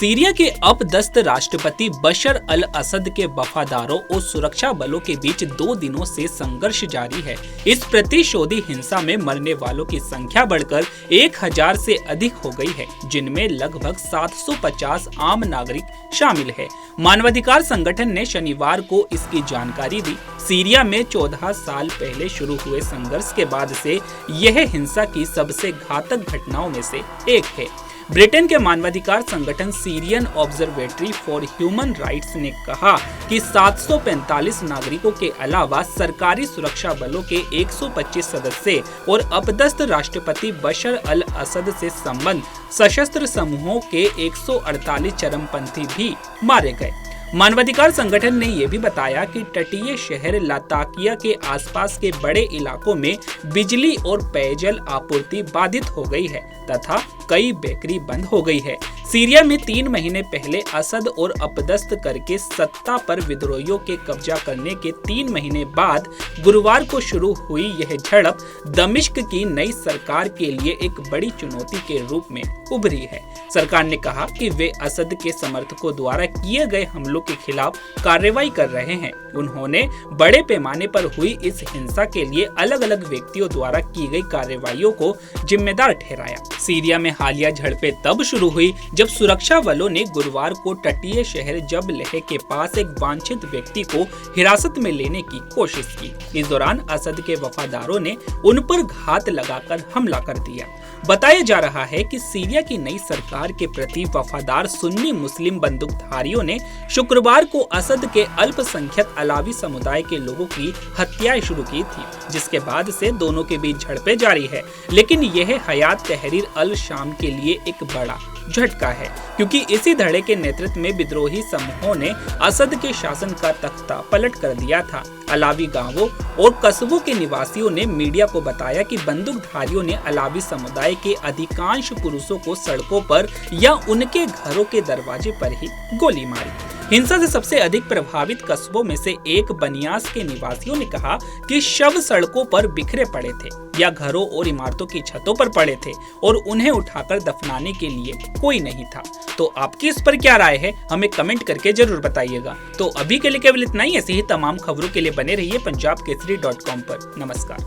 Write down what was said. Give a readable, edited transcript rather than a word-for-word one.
Syria के अपदस्थ राष्ट्रपति बशर अल असद के वफादारों और सुरक्षा बलों के बीच 2 दिनों से संघर्ष जारी है। इस प्रतिशोधी हिंसा में मरने वालों की संख्या बढ़कर 1000 से अधिक हो गई है, जिनमें लगभग 750 आम नागरिक शामिल है। मानवाधिकार संगठन ने शनिवार को इसकी जानकारी दी। सीरिया में 14 साल पहले शुरू हुए संघर्ष के बाद से यह हिंसा की सबसे घातक घटनाओं में से एक है। ब्रिटेन के मानवाधिकार संगठन Syrian observatory for human rights ने कहा कि 745 नागरिकों के अलावा सरकारी सुरक्षा बलों के 125 सदस्य और अपदस्थ राष्ट्रपति बशर अल असद से संबंध सशस्त्र समूहों के 148 चरमपंथी भी मारे गए। मानवाधिकार संगठन ने यह भी बताया कि तटीय शहर लाताकिया के आसपास के बड़े इलाकों में बिजली और पेयजल आपूर्ति बाधित हो गई है तथा कई बेकरी बंद हो गई है। सीरिया में 3 महीने पहले असद और अपदस्थ करके सत्ता पर विद्रोहियों के कब्जा करने के 3 महीने बाद गुरुवार को शुरू हुई यह झड़प दमिश्क की नई सरकार के लिए एक बड़ी चुनौती के रूप में उभरी है। सरकार ने कहा कि वे असद के समर्थकों द्वारा किए गए हमलों के खिलाफ कार्रवाई कर रहे हैं। उन्होंने बड़े पैमाने पर हुई इस हिंसा के लिए अलग अलग व्यक्तियों द्वारा की गई कार्रवाइयों को जिम्मेदार ठहराया। सीरिया में हालिया झड़पें तब शुरू हुई जब सुरक्षा बलों ने गुरुवार को तटीय शहर जबलह के पास एक वांछित व्यक्ति को हिरासत में लेने की कोशिश की। इस दौरान असद के वफादारों ने उन पर घात लगाकर हमला कर दिया। बताया जा रहा है कि सीरिया की नई सरकार के प्रति वफादार सुन्नी मुस्लिम बंदूकधारियों ने शुक्रवार को असद के अल्पसंख्यक अलावी समुदाय के लोगों की हत्याएं शुरू की थी, जिसके बाद से दोनों के बीच झड़पें जारी है। लेकिन यह हयात तहरीर अल शाम के लिए एक बड़ा झटका है, क्योंकि इसी धड़े के नेतृत्व में विद्रोही समूहों ने असद के शासन का तख्ता पलट कर दिया था। अलावी गांवों और कस्बों के निवासियों ने मीडिया को बताया कि बंदूकधारियों ने अलावी समुदाय के अधिकांश पुरुषों को सड़कों पर या उनके घरों के दरवाजे पर ही गोली मारी। हिंसा से सबसे अधिक प्रभावित कस्बों में से एक बनियास के निवासियों ने कहा कि शव सड़कों पर बिखरे पड़े थे या घरों और इमारतों की छतों पर पड़े थे और उन्हें उठाकर दफनाने के लिए कोई नहीं था। तो आपकी इस पर क्या राय है, हमें कमेंट करके जरूर बताइएगा। तो अभी के लिए केवल इतना ही। ऐसी ही तमाम खबरों के लिए बने रहिए पंजाबकेसरी.com पर। नमस्कार।